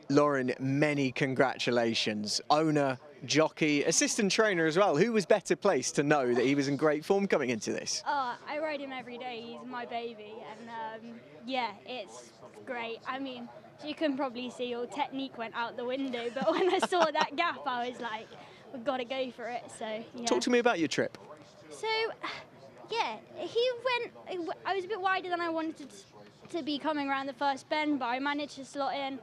Lauren, many congratulations. Owner, jockey, assistant trainer as well. Who was better placed to know that he was in great form coming into this? Oh, I ride him every day. He's my baby, and yeah, it's great. I mean, you can probably see your technique went out the window, but when I saw that gap, I was like, we've got to go for it. So yeah. Talk to me about your trip. So yeah, I was a bit wider than I wanted to be coming around the first bend, but I managed to slot in.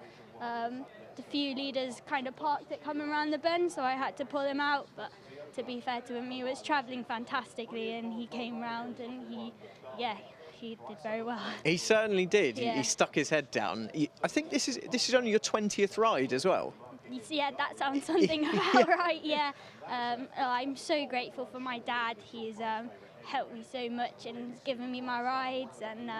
The few leaders kind of parked it coming around the bend, so I had to pull him out. But to be fair to him, he was travelling fantastically, and he came round, and he did very well. He certainly did. Yeah. He stuck his head down. I think this is only your 20th ride as well. Yeah, that sounds something about right. Yeah, I'm so grateful for my dad. He's helped me so much and given me my rides, and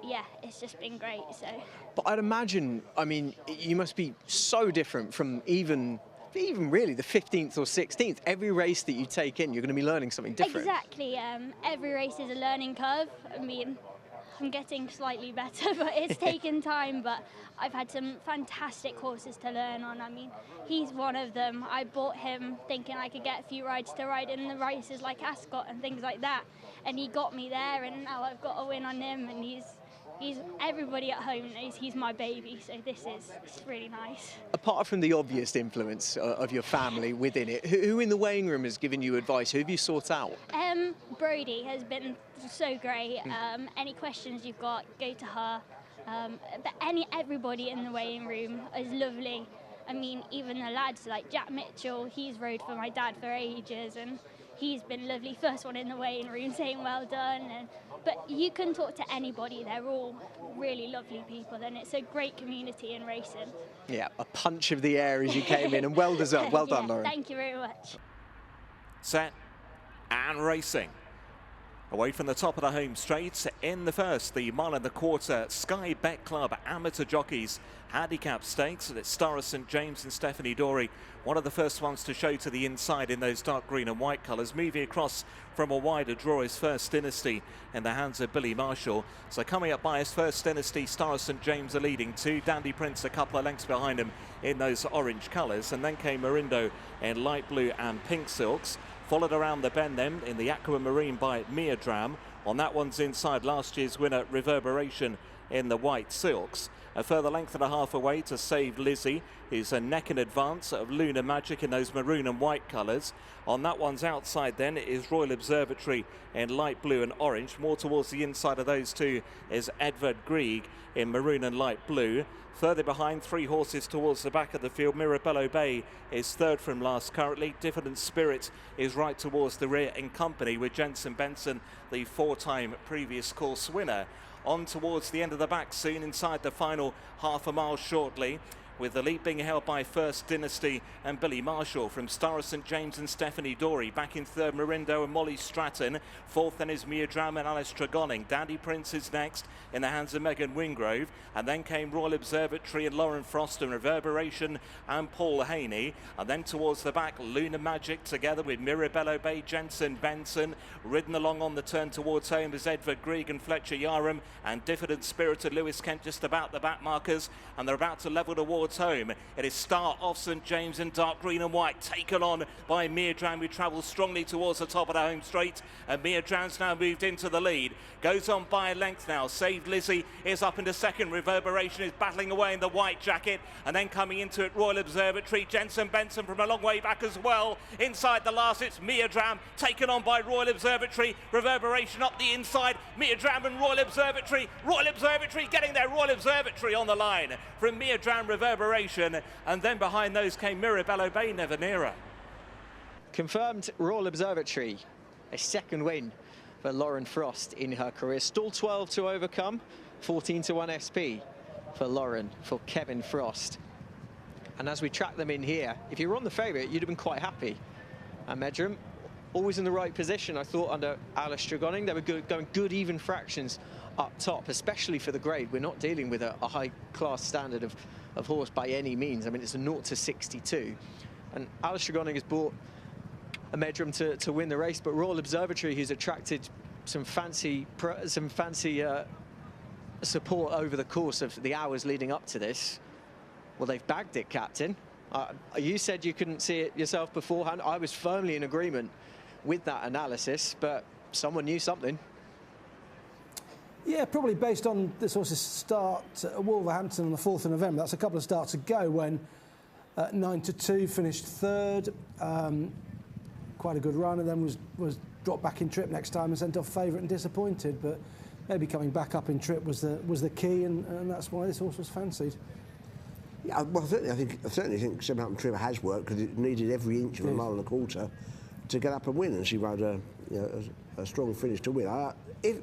yeah, it's just been great. So. But I'd imagine, I mean, you must be so different from even really the 15th or 16th. Every race that you take in, you're going to be learning something different. Exactly. Every race is a learning curve. I mean, I'm getting slightly better, but it's taken time. But I've had some fantastic horses to learn on. I mean, he's one of them. I bought him thinking I could get a few rides to ride in the races like Ascot and things like that. And he got me there, and now I've got a win on him, and he's everybody at home knows he's my baby, so it's really nice. Apart from the obvious influence of your family within it, who in the weighing room has given you advice? Who have you sought out? Brody has been so great. Any questions you've got, go to her. But everybody in the weighing room is lovely. I mean, even the lads like Jack Mitchell, he's rode for my dad for ages, and he's been lovely. First one in the weighing room saying well done. But you can talk to anybody. They're all really lovely people, and it's a great community in racing. Yeah, a punch of the air as you came in, and well deserved. Well done, Lauren. Thank you very much. Set and racing. Away from the top of the home straight, in the first, the 1 1/4 Sky Bet Club Amateur Jockeys Handicap Stakes. It's Star of St James and Stephanie Dory, one of the first ones to show to the inside in those dark green and white colours. Moving across from a wider draw is First Dynasty in the hands of Billy Marshall. So coming up by his First Dynasty, Star of St James are leading 2. Dandy Prince a couple of lengths behind him in those orange colours. And then came Morindo in light blue and pink silks. Followed around the bend then in the aquamarine by Mia Dram. On that one's inside last year's winner Reverberation in the white silks. A further length and a half away to Save Lizzie, who's a neck in advance of Lunar Magic in those maroon and white colours. On that one's outside then is Royal Observatory in light blue and orange. More towards the inside of those two is Edvard Grieg in maroon and light blue. Further behind, 3 horses towards the back of the field. Mirabello Bay is third from last currently. Diffident Spirit is right towards the rear in company with Jensen Benson, the 4-time previous course winner. On towards the end of the back soon, inside the final half a mile shortly, with the lead being held by First Dynasty and Billy Marshall. From Star of St James and Stephanie Dory. Back in third, Morindo and Molly Stratton. Fourth then is Mia Dram and Alice Tregonning. Dandy Prince is next in the hands of Megan Wingrove. And then came Royal Observatory and Lauren Frost and Reverberation and Paul Haney. And then towards the back, Lunar Magic together with Mirabello Bay, Jensen Benson. Ridden along on the turn towards home is Edvard Grieg and Fletcher Yarham. And Diffident Spirit of Lewis Kent just about the back markers. And they're about to level towards home. It is Star of St James in dark green and white, taken on by Mia Dram, who travels strongly towards the top of the home straight, and Mia Dram's now moved into the lead, goes on by a length now. Saved Lizzie is up into second. Reverberation is battling away in the white jacket, and then coming into it, Royal Observatory. Jensen Benson from a long way back as well. Inside the last, it's Mia Dram, taken on by Royal Observatory. Reverberation up the inside, Mia Dram and Royal Observatory getting there. Royal Observatory on the line from Mia Dram, Reverberation, and then behind those came Mirabello Bay, Never Nearer. Confirmed Royal Observatory, a second win for Lauren Frost in her career. Stall 12 to overcome, 14-1 SP for Lauren, for Kevin Frost. And as we track them in here, if you were on the favourite, you'd have been quite happy. And Medram, always in the right position, I thought, under Alice Tregonning. They were going good even fractions up top, especially for the grade. We're not dealing with a high-class standard of horse by any means. I mean, it's a 0 to 62. And Alice Tregonning has bought a Medram to win the race, but Royal Observatory, who's attracted some fancy support over the course of the hours leading up to this, Well, they've bagged it, Captain. You said you couldn't see it yourself beforehand. I was firmly in agreement with that analysis, but someone knew something. Yeah, probably based on this horse's start at Wolverhampton on the 4th of November. That's a couple of starts ago when 9-2 finished third. Quite a good run, and then was dropped back in trip next time and sent off favourite and disappointed. But maybe coming back up in trip was the key, and that's why this horse was fancied. Yeah, well, I certainly think Southampton Trip has worked because it needed every inch of a mile and a quarter to get up and win, and she rode a strong finish to win.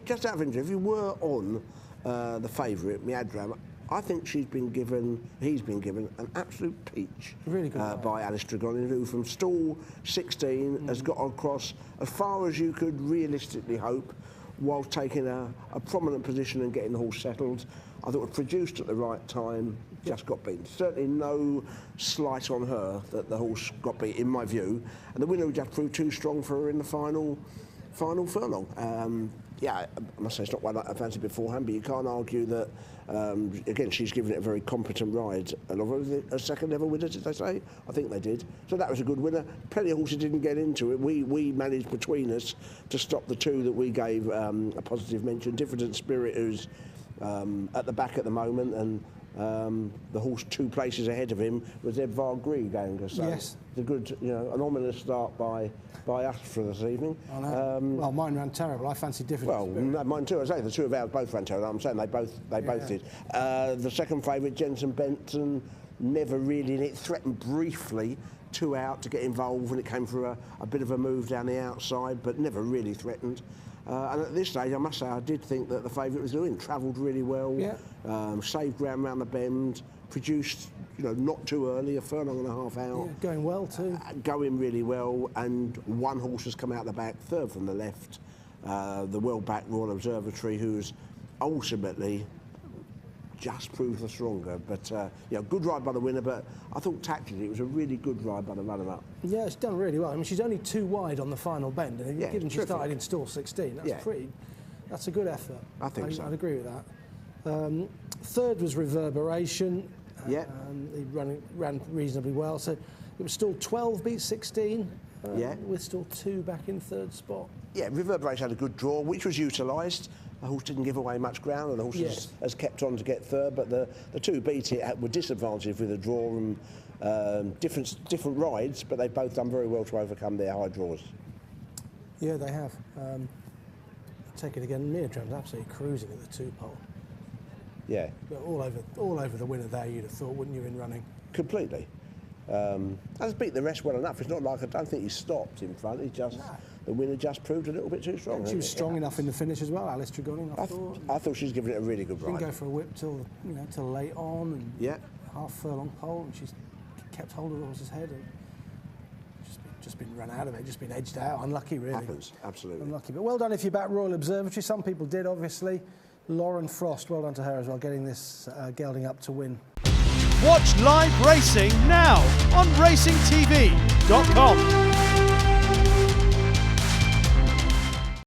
Just out of interest, if you were on the favourite, Miadram, I think he's been given an absolute peach really good by Alistair Gonin, who from stall 16 has got across as far as you could realistically hope, while taking a prominent position and getting the horse settled. I thought it was produced at the right time, just got beaten. Certainly no slight on her that the horse got beat, in my view. And the winner just proved too strong for her in the final furlong. Yeah, I must say it's not one I fancied beforehand, but you can't argue that, again, she's given it a very competent ride. And a second ever winner, did they say? I think they did. So that was a good winner. Plenty of horses didn't get into it. We managed between us to stop the two that we gave a positive mention. Diffident Spirit, who's at the back at the moment, and the horse 2 places ahead of him was Edvard Grieg. So yes. It's a good, an ominous start by us for this evening. I know. Well, mine ran terrible. I fancied Diffident Spirit. Well, mine too. I say the two of ours both ran terrible. I'm saying they both did. The second favourite, Jensen Benton, never really in it. Threatened briefly 2 out to get involved when it came for a bit of a move down the outside, but never really threatened. And at this stage, I must say, I did think that the favourite was doing. Travelled really well, saved ground round the bend, produced, not too early, a furlong and a half out. Yeah, going well too. Going really well, and one horse has come out the back, third from the left, the well-backed Royal Observatory, who's ultimately just proved the stronger. But good ride by the winner, but I thought tactically it was a really good ride by the runner-up. Yeah, it's done really well. I mean, she's only 2 wide on the final bend, and given she started in stall 16, that's a good effort. I think so. I'd agree with that. Third was Reverberation. He ran reasonably well. So it was stall 12 beat 16, with stall 2 back in third spot. Yeah, Reverberation had a good draw, which was utilised. The horse didn't give away much ground, and the horse has kept on to get third, but the 2 beat it were disadvantaged with the draw and different rides, but they've both done very well to overcome their high draws. Yeah, they have. Take it again, Miadram's absolutely cruising at the 2-pole. Yeah. But all over the winner there, you'd have thought, wouldn't you, in running? Completely. Has beat the rest well enough. It's not like I don't think he stopped in front. The winner just proved a little bit too strong. She was strong enough in the finish as well, Alice Tregoning. I thought she was giving it a really good ride. Didn't go for a whip till late on, and half furlong pole, and she's kept hold of the horse's head and just been run out of it, just been edged out. Unlucky, really. Happens, absolutely. Unlucky, but well done if you back Royal Observatory. Some people did, obviously. Lauren Frost, well done to her as well, getting this gelding up to win. Watch live racing now on racingtv.com.